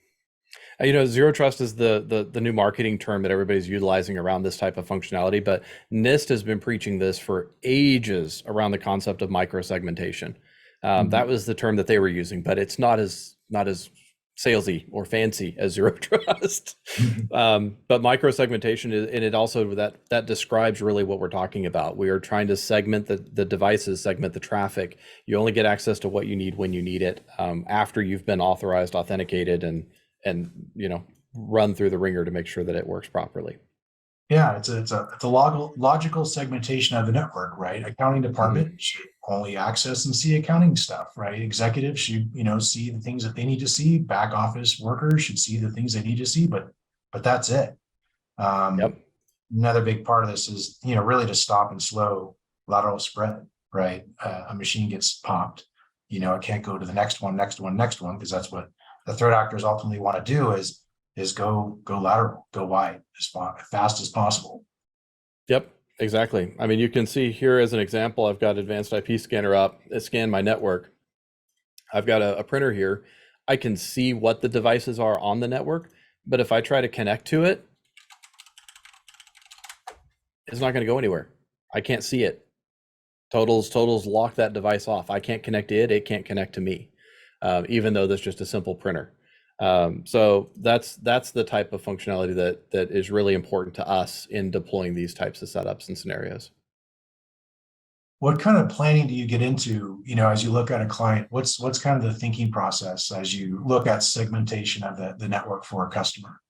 Zero trust is the new marketing term that everybody's utilizing around this type of functionality, but NIST has been preaching this for ages around the concept of microsegmentation. That was the term that they were using, but it's not as salesy or fancy as zero trust. But microsegmentation and it also that describes really what we're talking about. We are trying to segment the devices, segment the traffic. You only get access to what you need when you need it, after you've been authorized, authenticated, and run through the ringer to make sure that it works properly. Yeah, it's a logical segmentation of the network, right? Accounting department should only access and see accounting stuff, right? Executives should, see the things that they need to see. Back office workers should see the things they need to see, but that's it. Yep. Another big part of this is, really to stop and slow lateral spread, right? A machine gets popped, it can't go to the next one, because that's what the threat actors ultimately want to do is go lateral, go wide as fast as possible. Yep, exactly. I mean, you can see here as an example, I've got advanced IP scanner up. It scanned my network. I've got a printer here. I can see what the devices are on the network, but if I try to connect to it, it's not going to go anywhere. I can't see it. Totals lock that device off. I can't connect to it. It can't connect to me, even though that's just a simple printer. So that's the type of functionality that is really important to us in deploying these types of setups and scenarios. What kind of planning do you get into, as you look at a client? What's kind of the thinking process as you look at segmentation of the network for a customer?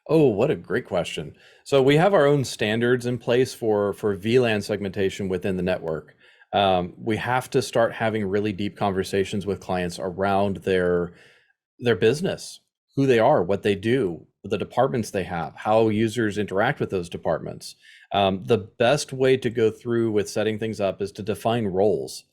Oh, what a great question. So we have our own standards in place for VLAN segmentation within the network. We have to start having really deep conversations with clients around their business, who they are, what they do, the departments they have, how users interact with those departments. The best way to go through with setting things up is to define roles.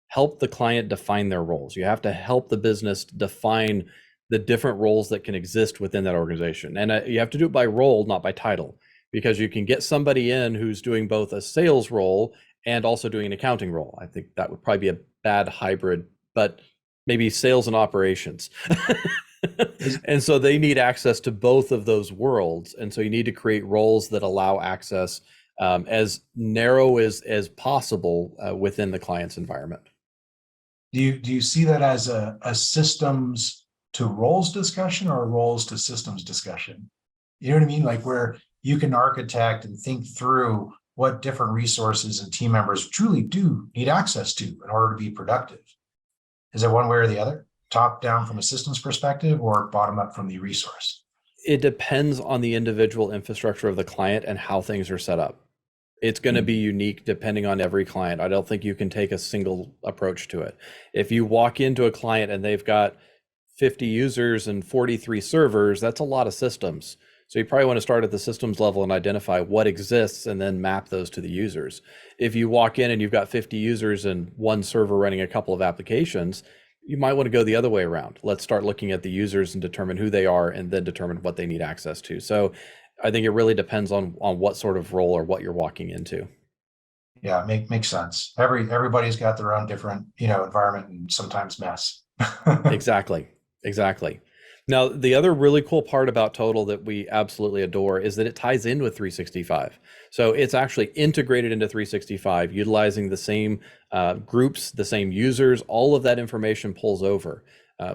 Help the client define their roles. You have to help the business define the different roles that can exist within that organization. And you have to do it by role, not by title, because you can get somebody in who's doing both a sales role and also doing an accounting role. I think that would probably be a bad hybrid, but maybe sales and operations. And so they need access to both of those worlds. And so you need to create roles that allow access as narrow as possible within the client's environment. Do you see that as a systems to roles discussion or a roles to systems discussion? You know what I mean? Like where you can architect and think through what different resources and team members truly do need access to in order to be productive. Is it one way or the other? Top down from a systems perspective or bottom up from the resource? It depends on the individual infrastructure of the client and how things are set up. It's going to be unique depending on every client. I don't think you can take a single approach to it. If you walk into a client and they've got 50 users and 43 servers, that's a lot of systems. So you probably want to start at the systems level and identify what exists and then map those to the users. If you walk in and you've got 50 users and one server running a couple of applications, you might want to go the other way around. Let's start looking at the users and determine who they are and then determine what they need access to. So I think it really depends on what sort of role or what you're walking into. Yeah, makes sense. Everybody's got their own different, environment and sometimes mess. Exactly. Now, the other really cool part about Total that we absolutely adore is that it ties in with 365. So it's actually integrated into 365, utilizing the same groups, the same users, all of that information pulls over,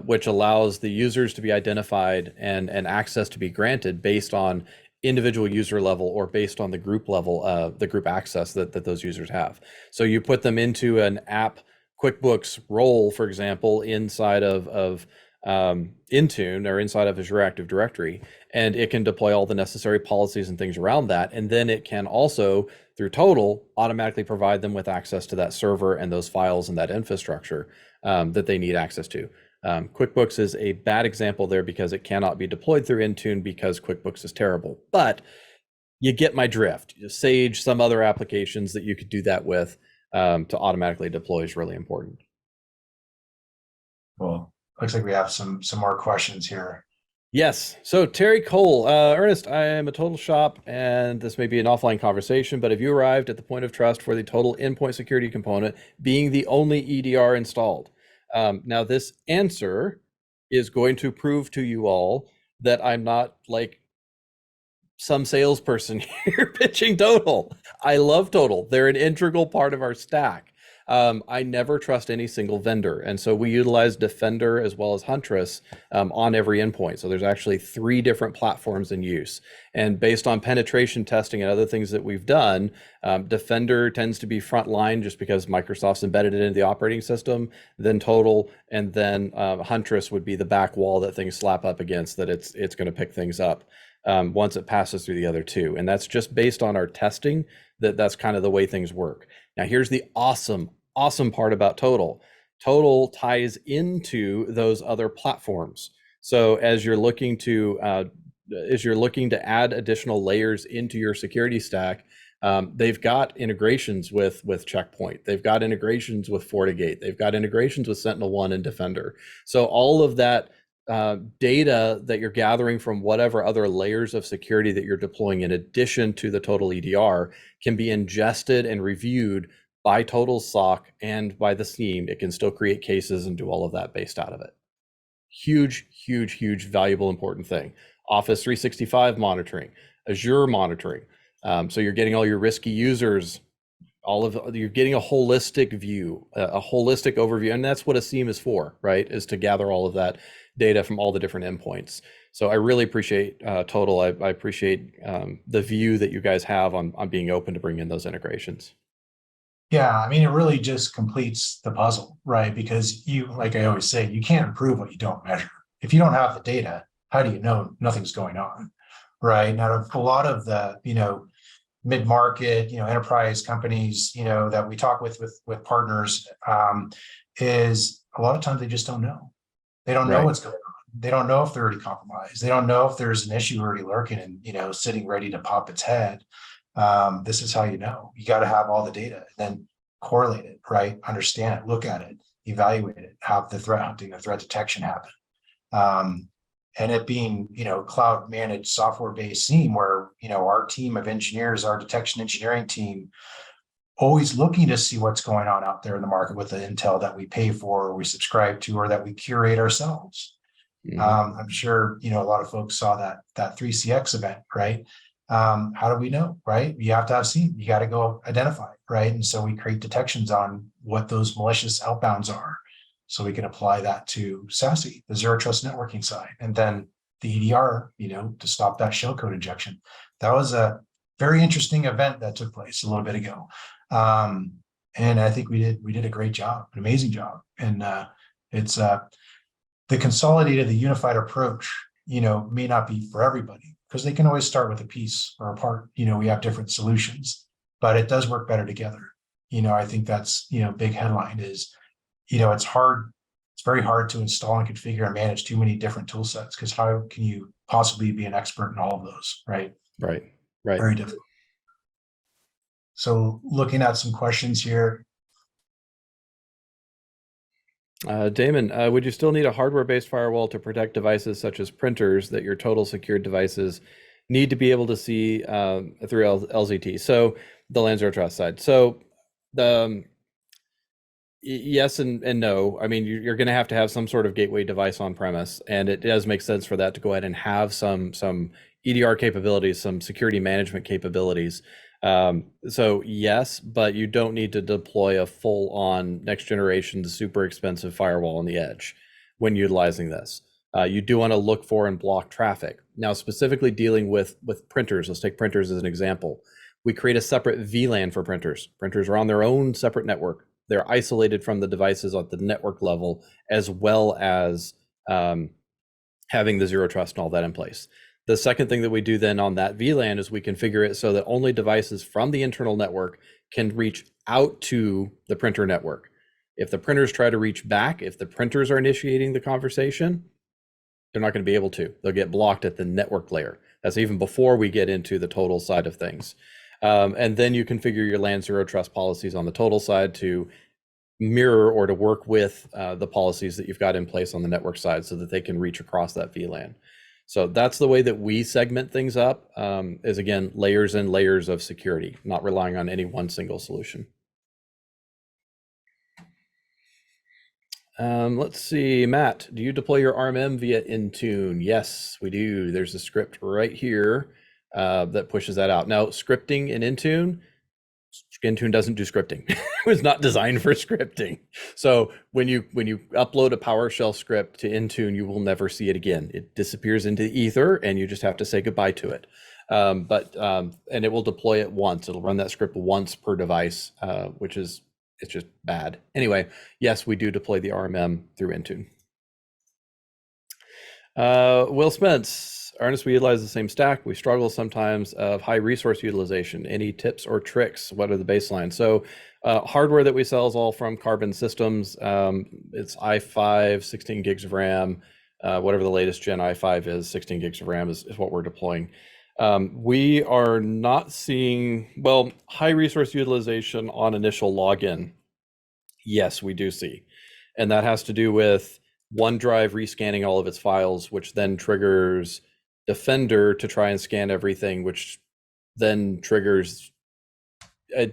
which allows the users to be identified and access to be granted based on individual user level or based on the group level, the group access that those users have. So you put them into an app QuickBooks role, for example, inside of Intune or inside of Azure Active Directory, and it can deploy all the necessary policies and things around that. And then it can also, through Total, automatically provide them with access to that server and those files and that infrastructure that they need access to. QuickBooks is a bad example there because it cannot be deployed through Intune because QuickBooks is terrible. But you get my drift. Sage, some other applications that you could do that with to automatically deploy is really important. Well, looks like we have some more questions here. Yes. So Terry Cole, Ernest, I am a Total shop, and this may be an offline conversation, but have you arrived at the point of trust for the Total endpoint security component being the only EDR installed? Now, this answer is going to prove to you all that I'm not like some salesperson here pitching Total. I love Total. They're an integral part of our stack. I never trust any single vendor. And so we utilize Defender as well as Huntress on every endpoint. So there's actually 3 different platforms in use. And based on penetration testing and other things that we've done, Defender tends to be frontline just because Microsoft's embedded it into the operating system, then Total, and then Huntress would be the back wall that things slap up against, that it's going to pick things up once it passes through the other 2. And that's just based on our testing, that's kind of the way things work. Now, here's the awesome part about Total. Total ties into those other platforms. So as you're looking to add additional layers into your security stack, they've got integrations with Checkpoint. They've got integrations with FortiGate. They've got integrations with SentinelOne and Defender. So all of that data that you're gathering from whatever other layers of security that you're deploying in addition to the Total EDR can be ingested and reviewed by Total SOC and by the SIEM. It can still create cases and do all of that based out of it. Huge valuable, important thing. Office 365 monitoring, Azure monitoring. So you're getting all your risky users, you're getting a holistic view, a holistic overview. And that's what a SIEM is for, right? Is to gather all of that data from all the different endpoints. So I really appreciate Total. I appreciate the view that you guys have on being open to bring in those integrations. Yeah, I mean, it really just completes the puzzle, right? Because like I always say, you can't improve what you don't measure. If you don't have the data, how do you know nothing's going on, right? Now, a lot of the, mid-market, enterprise companies, that we talk with partners, is a lot of times they just don't know. They don't know what's going on. They don't know if they're already compromised. They don't know if there's an issue already lurking and, sitting ready to pop its head. This is how you know. You got to have all the data and then correlate it, right? Understand it, look at it, evaluate it, have the threat hunting, the threat detection happen. And it being, cloud managed software-based SIEM where, our team of engineers, our detection engineering team, always looking to see what's going on out there in the market with the intel that we pay for or we subscribe to or that we curate ourselves. I'm sure, a lot of folks saw that 3CX event, right? How do we know, right? You have to have seen, you got to go identify, right? And so we create detections on what those malicious outbounds are. So we can apply that to SASE, the zero trust networking side, and then the EDR, to stop that shellcode injection. That was a very interesting event that took place a little bit ago. And I think we did a great job, an amazing job. And it's the consolidated, the unified approach, may not be for everybody, because they can always start with a piece or a part. We have different solutions, but it does work better together. I think that's, big headline is, it's hard. It's very hard to install and configure and manage too many different tool sets, because how can you possibly be an expert in all of those, right? Right. Very difficult. So looking at some questions here. Damon, would you still need a hardware-based firewall to protect devices such as printers that your total secured devices need to be able to see through LZT? So the LAN zero trust side. So the yes and no. I mean, you're going to have some sort of gateway device on premise, and it does make sense for that to go ahead and have some EDR capabilities, some security management capabilities. So yes, but you don't need to deploy a full-on next generation super expensive firewall on the edge when utilizing this. You do want to look for and block traffic. Now, specifically dealing with printers, let's take printers as an example. We create a separate VLAN for printers. Printers are on their own separate network. They're isolated from the devices at the network level, as well as having the zero trust and all that in place. The second thing that we do then on that VLAN is we configure it so that only devices from the internal network can reach out to the printer network. If the printers try to reach back, if the printers are initiating the conversation, they're not going to be able to. They'll get blocked at the network layer. That's even before we get into the total side of things. And then you configure your LAN zero trust policies on the total side to mirror or to work with the policies that you've got in place on the network side so that they can reach across that VLAN. So that's the way that we segment things up, is again, layers and layers of security, not relying on any one single solution. Let's see, Matt, do you deploy your RMM via Intune? Yes, we do. There's a script right here that pushes that out. Now, scripting in Intune doesn't do scripting. It was not designed for scripting. So when you upload a PowerShell script to Intune, you will never see it again. It disappears into the ether, and you just have to say goodbye to it. And it will deploy it once. It'll run that script once per device, it's just bad. Anyway, yes, we do deploy the RMM through Intune. Will Spence, Ernest, we utilize the same stack. We struggle sometimes of high resource utilization. Any tips or tricks? What are the baselines? So hardware that we sell is all from Carbon Systems. It's i5, 16 gigs of RAM, whatever the latest gen i5 is, 16 gigs of RAM is what we're deploying. We are not seeing, well, high resource utilization on initial login. Yes, we do see. And that has to do with OneDrive rescanning all of its files, which then triggers Defender to try and scan everything, which then triggers,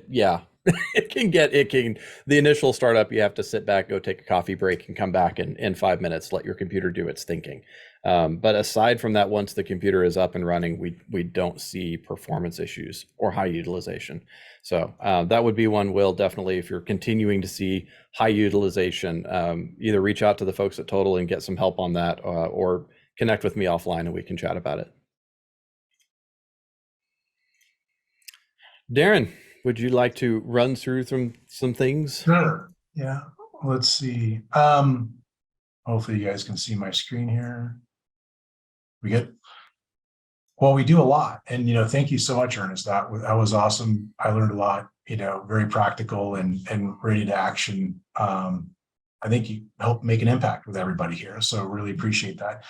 yeah, the initial startup, you have to sit back, go take a coffee break and come back in 5 minutes, let your computer do its thinking. But aside from that, once the computer is up and running, we don't see performance issues or high utilization. So that would be one, Will, definitely, if you're continuing to see high utilization, either reach out to the folks at Todyl and get some help on that, or connect with me offline and we can chat about it. Darren, would you like to run through some things? Sure. Yeah. Let's see. Hopefully you guys can see my screen here. We good? Well, we do a lot. And, thank you so much, Ernest. That was awesome. I learned a lot, very practical and ready to action. I think you helped make an impact with everybody here. So really appreciate that.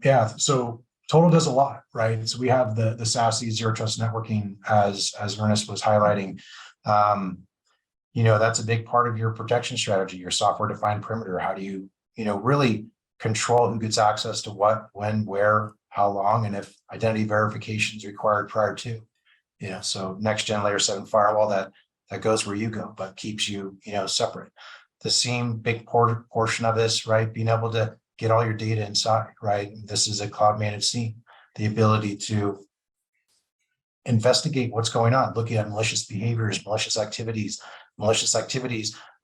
Yeah. So Todyl does a lot, right? So we have the SASE zero trust networking as Ernest was highlighting. That's a big part of your protection strategy, your software defined perimeter. How do you, really control who gets access to what, when, where, how long, and if identity verification is required prior to, so next gen layer 7 firewall that goes where you go, but keeps you, separate. The same big portion of this, right? Being able to get all your data inside, right? This is a cloud managed scene, the ability to investigate what's going on, looking at malicious behaviors, malicious activities.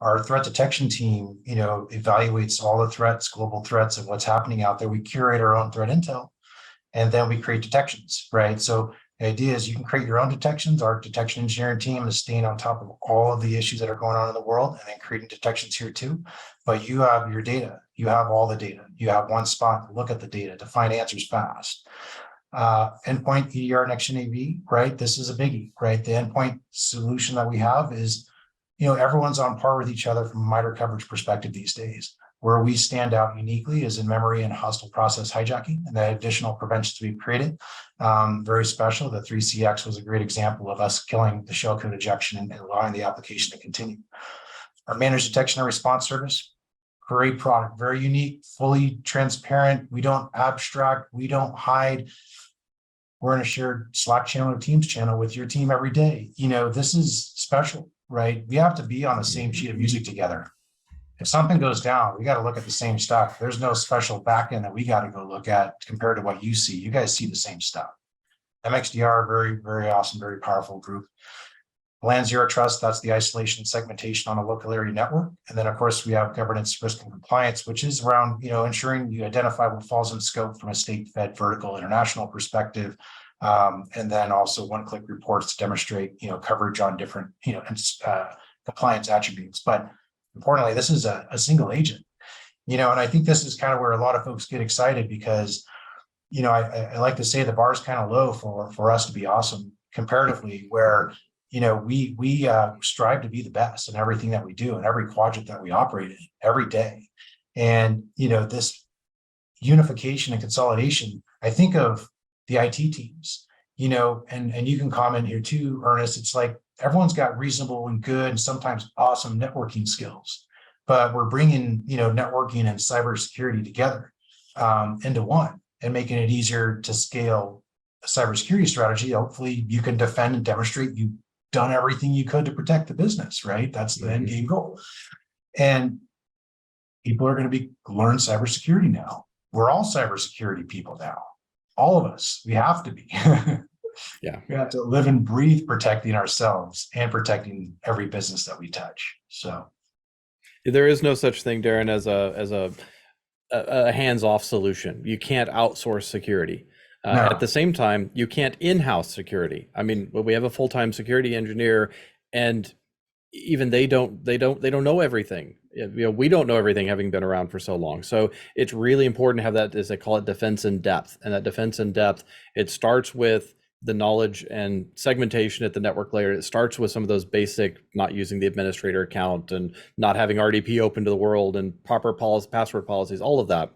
Our threat detection team, evaluates all the threats, global threats of what's happening out there. We curate our own threat intel, and then we create detections, right? So the idea is you can create your own detections. Our detection engineering team is staying on top of all of the issues that are going on in the world and then creating detections here too. But you have your data, you have all the data, you have one spot to look at the data to find answers fast. Endpoint EDR Next Gen AV, right? This is a biggie, right? The endpoint solution that we have is, everyone's on par with each other from a MITRE coverage perspective these days. Where we stand out uniquely is in memory and hostile process hijacking, and the additional preventions we've created. Very special. The 3CX was a great example of us killing the shellcode ejection and allowing the application to continue. Our managed detection and response service, great product, very unique, fully transparent. We don't abstract, we don't hide. We're in a shared Slack channel or Teams channel with your team every day. This is special, right? We have to be on the same sheet of music together. If something goes down, we got to look at the same stuff. There's no special backend that we got to go look at compared to what you see. You guys see the same stuff. MXDR, very, very awesome, very powerful group. Land Zero Trust, that's the isolation segmentation on a local area network. And then, of course, we have governance, risk, and compliance, which is around, ensuring you identify what falls in scope from a state, fed, vertical, international perspective. And then also one-click reports to demonstrate, coverage on different, compliance attributes. But importantly, this is a single agent, and I think this is kind of where a lot of folks get excited because, I like to say the bar is kind of low for us to be awesome comparatively, where, we strive to be the best in everything that we do and every quadrant that we operate in every day. And, this unification and consolidation, I think of the IT teams, and you can comment here too, Ernest. It's like everyone's got reasonable and good and sometimes awesome networking skills, but we're bringing, networking and cybersecurity together into one and making it easier to scale a cybersecurity strategy. Hopefully you can defend and demonstrate you've done everything you could to protect the business, right? That's the end game goal. And people are going to learn cybersecurity now. We're all cybersecurity people now. All of us, we have to be. Yeah. We have to live and breathe protecting ourselves and protecting every business that we touch. So there is no such thing, Darren, as a hands-off solution. You can't outsource security. No. At the same time, you can't in-house security. I mean, we have a full-time security engineer, and even they don't know everything. We don't know everything, having been around for so long. So it's really important to have that, as they call it, defense in depth. And that defense in depth, it starts with the knowledge and segmentation at the network layer. It starts with some of those basic, not using the administrator account and not having RDP open to the world and proper password policies, all of that.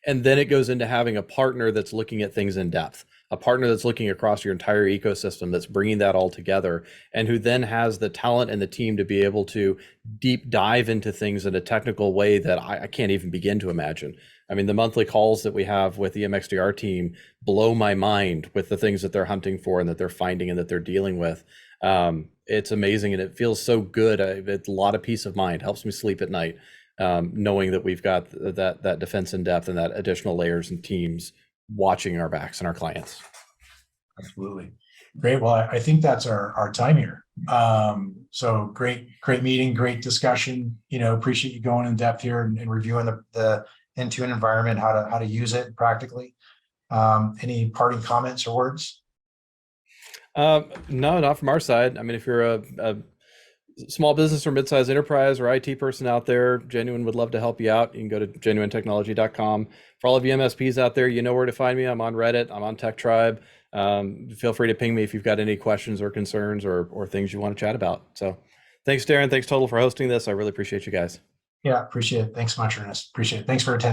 And then it goes into having a partner that's looking at things in depth, a partner that's looking across your entire ecosystem, that's bringing that all together, and who then has the talent and the team to be able to deep dive into things in a technical way that I can't even begin to imagine. I mean, the monthly calls that we have with the MXDR team blow my mind with the things that they're hunting for and that they're finding and that they're dealing with. It's amazing, and it feels so good. It's a lot of peace of mind, helps me sleep at night. Knowing that we've got that defense in depth and that additional layers and teams watching our backs and our clients. Absolutely. Great. Well, I think that's our time here. So great meeting, great discussion. Appreciate you going in depth here and reviewing the Intune environment, how to use it practically. Any parting comments or words? No, not from our side. I mean, if you're a small business or mid-sized enterprise or IT person out there, Genuine would love to help you out. You can go to genuinetechnology.com. For all of you MSPs out there, you know where to find me. I'm on Reddit. I'm on Tech Tribe. Feel free to ping me if you've got any questions or concerns or things you want to chat about. So thanks, Darren. Thanks, Total, for hosting this. I really appreciate you guys. Yeah, appreciate it. Thanks so much, Ernest. Appreciate it. Thanks for attending.